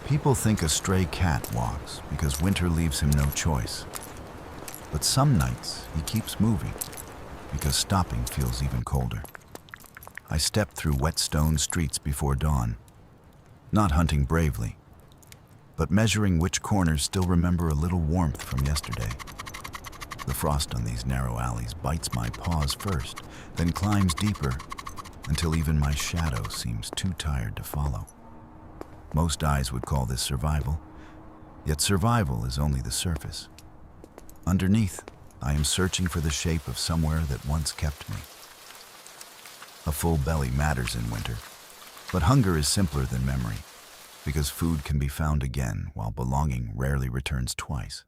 People think a stray cat walks because winter leaves him no choice. But some nights he keeps moving because stopping feels even colder. I step through wet stone streets before dawn, not hunting bravely, but measuring which corners still remember a little warmth from yesterday. The frost on these narrow alleys bites my paws first, then climbs deeper until even my shadow seems too tired to follow. Most eyes would call this survival, yet survival is only the surface. Underneath, I am searching for the shape of somewhere that once kept me. A full belly matters in winter, but hunger is simpler than memory, because food can be found again while belonging rarely returns twice.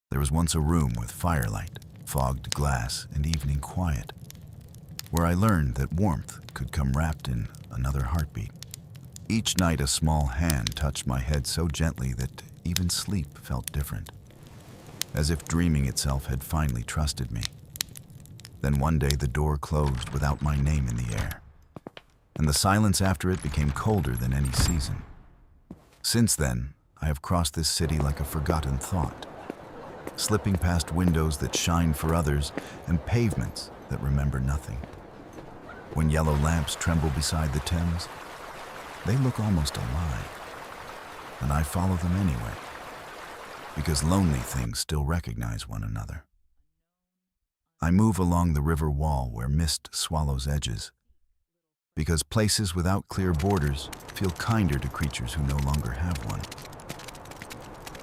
There was once a room with firelight, fogged glass, and evening quiet, where I learned that warmth could come wrapped in another heartbeat. Each night a small hand touched my head so gently that even sleep felt different, as if dreaming itself had finally trusted me. Then one day the door closed without my name in the air, and the silence after it became colder than any season. Since then, I have crossed this city like a forgotten thought, slipping past windows that shine for others and pavements that remember nothing. When yellow lamps tremble beside the Thames, they look almost alive, and I follow them anyway, because lonely things still recognize one another. I move along the river wall where mist swallows edges, because places without clear borders feel kinder to creatures who no longer have one.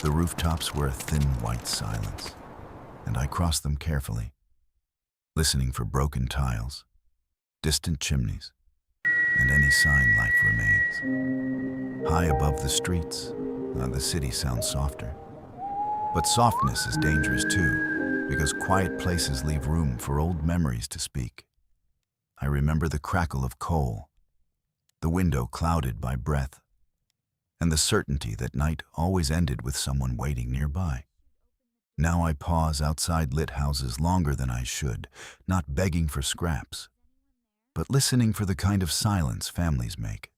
The rooftops were a thin white silence, and I cross them carefully, listening for broken tiles, distant chimneys, and any sign life remains. High above the streets, the city sounds softer. But softness is dangerous too, because quiet places leave room for old memories to speak. I remember the crackle of coal, the window clouded by breath, and the certainty that night always ended with someone waiting nearby. Now I pause outside lit houses longer than I should, not begging for scraps, but listening for the kind of silence families make.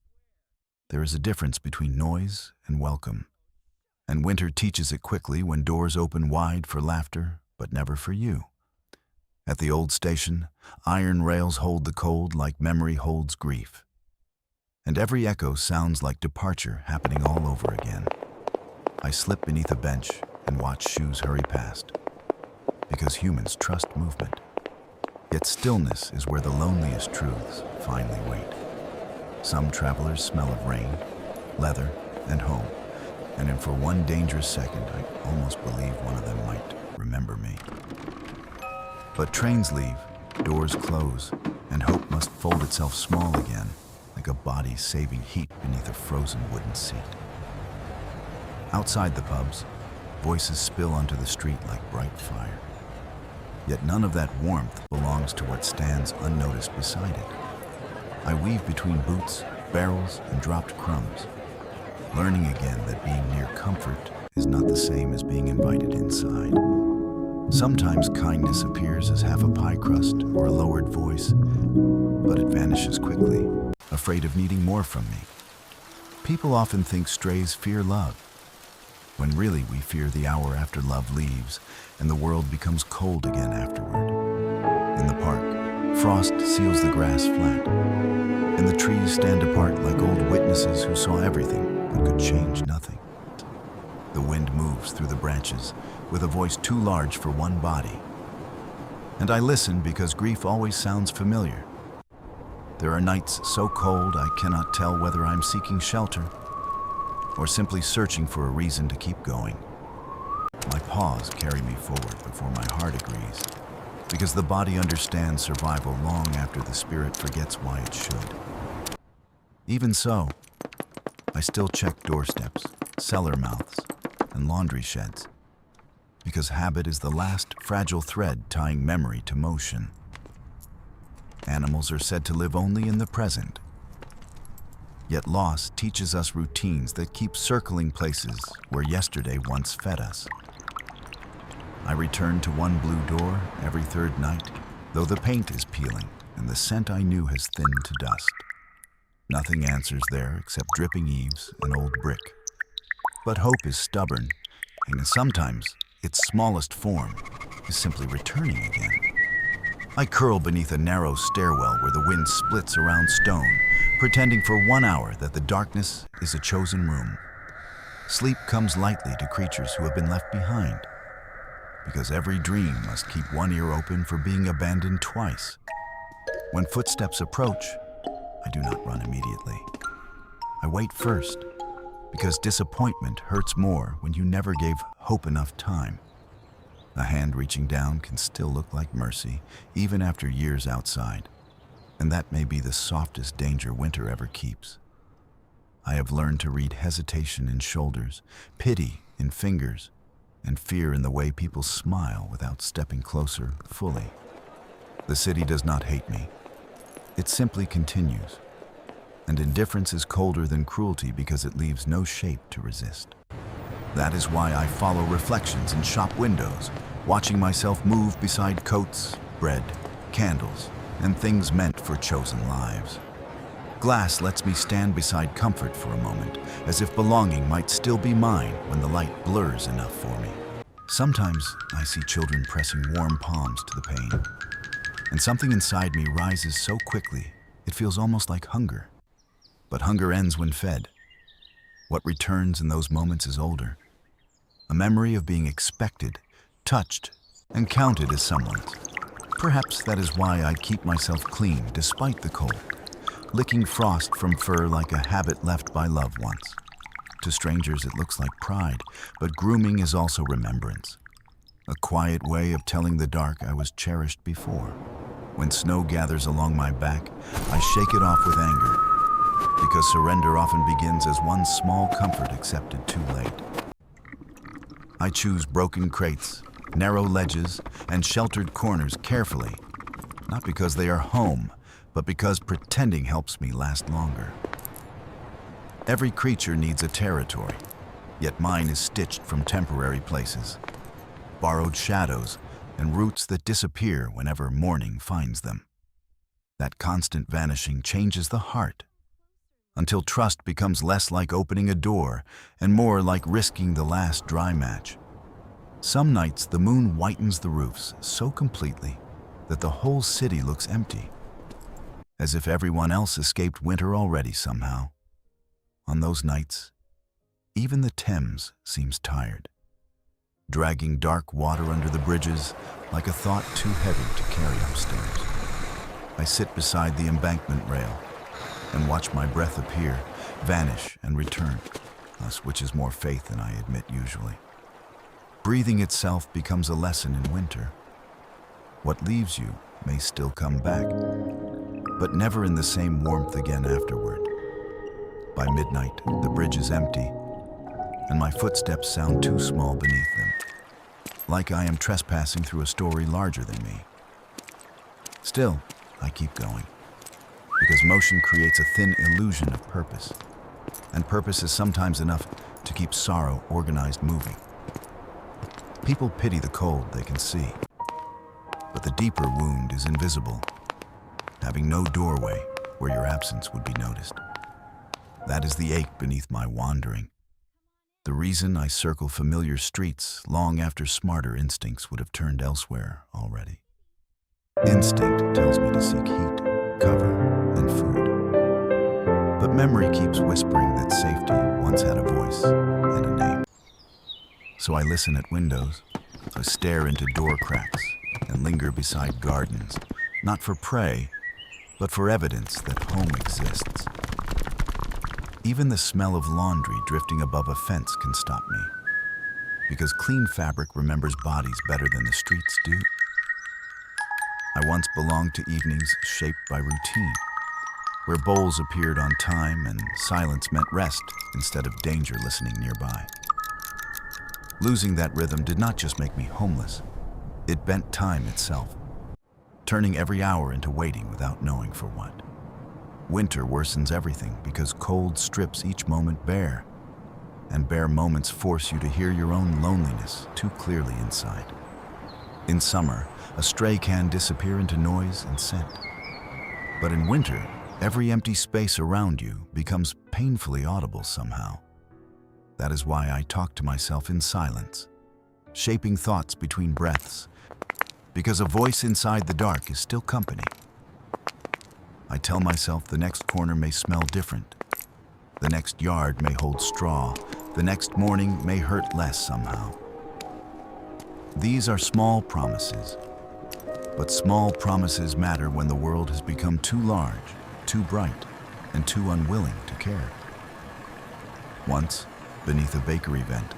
There is a difference between noise and welcome, and winter teaches it quickly when doors open wide for laughter, but never for you. At the old station, iron rails hold the cold like memory holds grief, and every echo sounds like departure happening all over again. I slip beneath a bench and watch shoes hurry past, because humans trust movement. Yet stillness is where the loneliest truths finally wait. Some travelers smell of rain, leather, and home, and for one dangerous second, I almost believe one of them might remember me. But trains leave, doors close, and hope must fold itself small again, like a body saving heat beneath a frozen wooden seat. Outside the pubs, voices spill onto the street like bright fire. Yet none of that warmth belongs to what stands unnoticed beside it. I weave between boots, barrels, and dropped crumbs, learning again that being near comfort is not the same as being invited inside. Sometimes kindness appears as half a pie crust or a lowered voice, but it vanishes quickly, afraid of needing more from me. People often think strays fear love, when really we fear the hour after love leaves and the world becomes cold again afterward. In the park, frost seals the grass flat, and the trees stand apart like old witnesses who saw everything but could change nothing. The wind moves through the branches with a voice too large for one body, and I listen because grief always sounds familiar. There are nights so cold I cannot tell whether I'm seeking shelter or simply searching for a reason to keep going. My paws carry me forward before my heart agrees, because the body understands survival long after the spirit forgets why it should. Even so, I still check doorsteps, cellar mouths, and laundry sheds, because habit is the last fragile thread tying memory to motion. Animals are said to live only in the present, yet loss teaches us routines that keep circling places where yesterday once fed us. I return to one blue door every third night, though the paint is peeling and the scent I knew has thinned to dust. Nothing answers there except dripping eaves and old brick. But hope is stubborn, and sometimes its smallest form is simply returning again. I curl beneath a narrow stairwell where the wind splits around stone, pretending for 1 hour that the darkness is a chosen room. Sleep comes lightly to creatures who have been left behind, because every dream must keep one ear open for being abandoned twice. When footsteps approach, I do not run immediately. I wait first, because disappointment hurts more when you never gave hope enough time. A hand reaching down can still look like mercy, even after years outside. And that may be the softest danger winter ever keeps. I have learned to read hesitation in shoulders, pity in fingers, and fear in the way people smile without stepping closer fully. The city does not hate me. It simply continues. And indifference is colder than cruelty because it leaves no shape to resist. That is why I follow reflections in shop windows, watching myself move beside coats, bread, candles, and things meant for chosen lives. Glass lets me stand beside comfort for a moment, as if belonging might still be mine when the light blurs enough for me. Sometimes I see children pressing warm palms to the pane, and something inside me rises so quickly it feels almost like hunger. But hunger ends when fed. What returns in those moments is older. A memory of being expected, touched, and counted as someone's. Perhaps that is why I keep myself clean despite the cold, licking frost from fur like a habit left by loved ones. To strangers it looks like pride, but grooming is also remembrance. A quiet way of telling the dark I was cherished before. When snow gathers along my back, I shake it off with anger, because surrender often begins as one small comfort accepted too late. I choose broken crates, narrow ledges, and sheltered corners carefully, not because they are home, but because pretending helps me last longer. Every creature needs a territory, yet mine is stitched from temporary places, borrowed shadows, and roots that disappear whenever morning finds them. That constant vanishing changes the heart, until trust becomes less like opening a door and more like risking the last dry match. Some nights the moon whitens the roofs so completely that the whole city looks empty, as if everyone else escaped winter already somehow. On those nights, even the Thames seems tired, dragging dark water under the bridges like a thought too heavy to carry upstairs. I sit beside the embankment rail and watch my breath appear, vanish, and return, thus which is more faith than I admit usually. Breathing itself becomes a lesson in winter. What leaves you may still come back, but never in the same warmth again afterward. By midnight, the bridge is empty, and my footsteps sound too small beneath them, like I am trespassing through a story larger than me. Still, I keep going, because motion creates a thin illusion of purpose, and purpose is sometimes enough to keep sorrow organized moving. People pity the cold they can see, but the deeper wound is invisible, having no doorway where your absence would be noticed. That is the ache beneath my wandering, the reason I circle familiar streets long after smarter instincts would have turned elsewhere already. Instinct tells me to seek heat, cover, and food. But memory keeps whispering that safety once had a voice and a name. So I listen at windows, I stare into door cracks, and linger beside gardens, not for prey, but for evidence that home exists. Even the smell of laundry drifting above a fence can stop me, because clean fabric remembers bodies better than the streets do. I once belonged to evenings shaped by routine, where bowls appeared on time and silence meant rest instead of danger listening nearby. Losing that rhythm did not just make me homeless, it bent time itself, turning every hour into waiting without knowing for what. Winter worsens everything because cold strips each moment bare, and bare moments force you to hear your own loneliness too clearly inside. In summer, a stray can disappear into noise and scent. But in winter, Every empty space around you becomes painfully audible somehow. That is why I talk to myself in silence, shaping thoughts between breaths, because a voice inside the dark is still company. I tell myself the next corner may smell different, the next yard may hold straw, the next morning may hurt less somehow. These are small promises, but small promises matter when the world has become too large, too bright, and too unwilling to care. Once, beneath a bakery vent,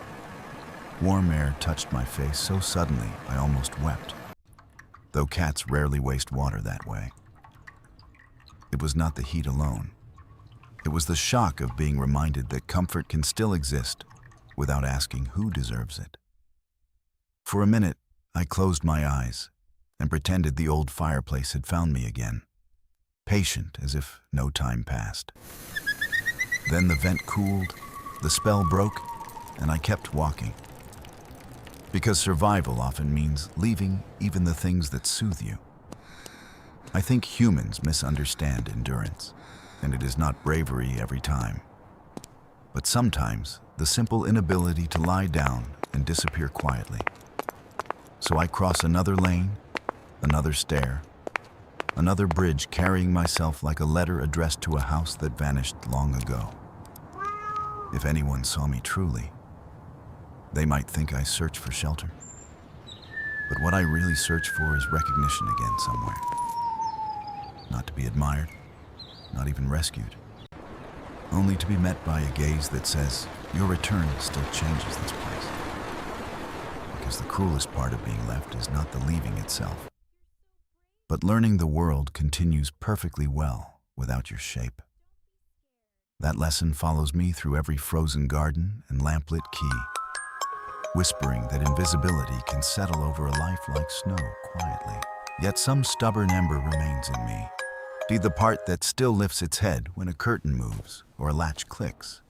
warm air touched my face so suddenly I almost wept, though cats rarely waste water that way. It was not the heat alone. It was the shock of being reminded that comfort can still exist without asking who deserves it. For a minute, I closed my eyes and pretended the old fireplace had found me again, patient as if no time passed. Then the vent cooled, the spell broke, and I kept walking. Because survival often means leaving even the things that soothe you. I think humans misunderstand endurance, and it is not bravery every time. But sometimes, the simple inability to lie down and disappear quietly. So I cross another lane, another stair, another bridge, carrying myself like a letter addressed to a house that vanished long ago. If anyone saw me truly, they might think I search for shelter. But what I really search for is recognition again somewhere. Not to be admired, not even rescued, only to be met by a gaze that says, your return still changes this place. Because the cruelest part of being left is not the leaving itself, but learning the world continues perfectly well without your shape. That lesson follows me through every frozen garden and lamplit quay, whispering that invisibility can settle over a life like snow quietly. Yet some stubborn ember remains in me, be the part that still lifts its head when a curtain moves or a latch clicks.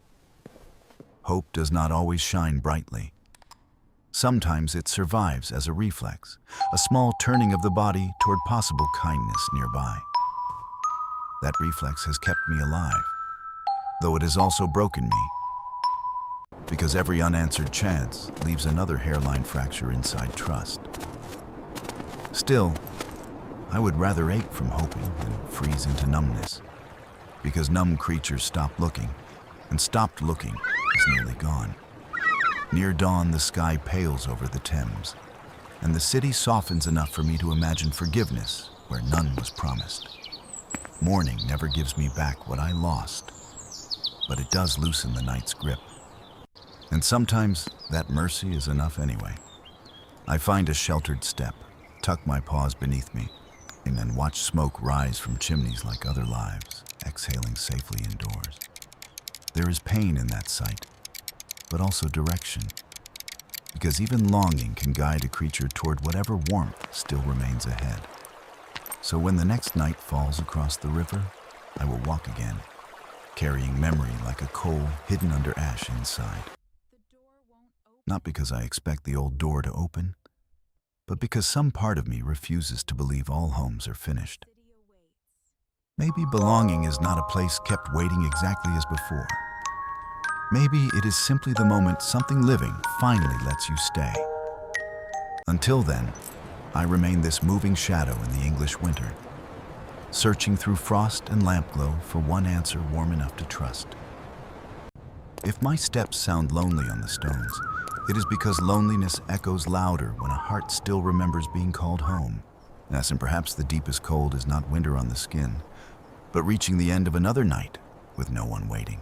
Hope does not always shine brightly. Sometimes it survives as a reflex, a small turning of the body toward possible kindness nearby. That reflex has kept me alive, though it has also broken me, because every unanswered chance leaves another hairline fracture inside trust. Still, I would rather ache from hoping than freeze into numbness, because numb creatures stop looking, and stopped looking is nearly gone. Near dawn, the sky pales over the Thames, and the city softens enough for me to imagine forgiveness where none was promised. Morning never gives me back what I lost, but it does loosen the night's grip. And sometimes that mercy is enough anyway. I find a sheltered step, tuck my paws beneath me, and then watch smoke rise from chimneys like other lives, exhaling safely indoors. There is pain in that sight, but also direction, because even longing can guide a creature toward whatever warmth still remains ahead. So when the next night falls across the river, I will walk again, carrying memory like a coal hidden under ash inside. Not because I expect the old door to open, but because some part of me refuses to believe all homes are finished. Maybe belonging is not a place kept waiting exactly as before. Maybe it is simply the moment something living finally lets you stay. Until then, I remain this moving shadow in the English winter, searching through frost and lampglow for one answer warm enough to trust. If my steps sound lonely on the stones, it is because loneliness echoes louder when a heart still remembers being called home. Yes, and perhaps the deepest cold is not winter on the skin, but reaching the end of another night with no one waiting.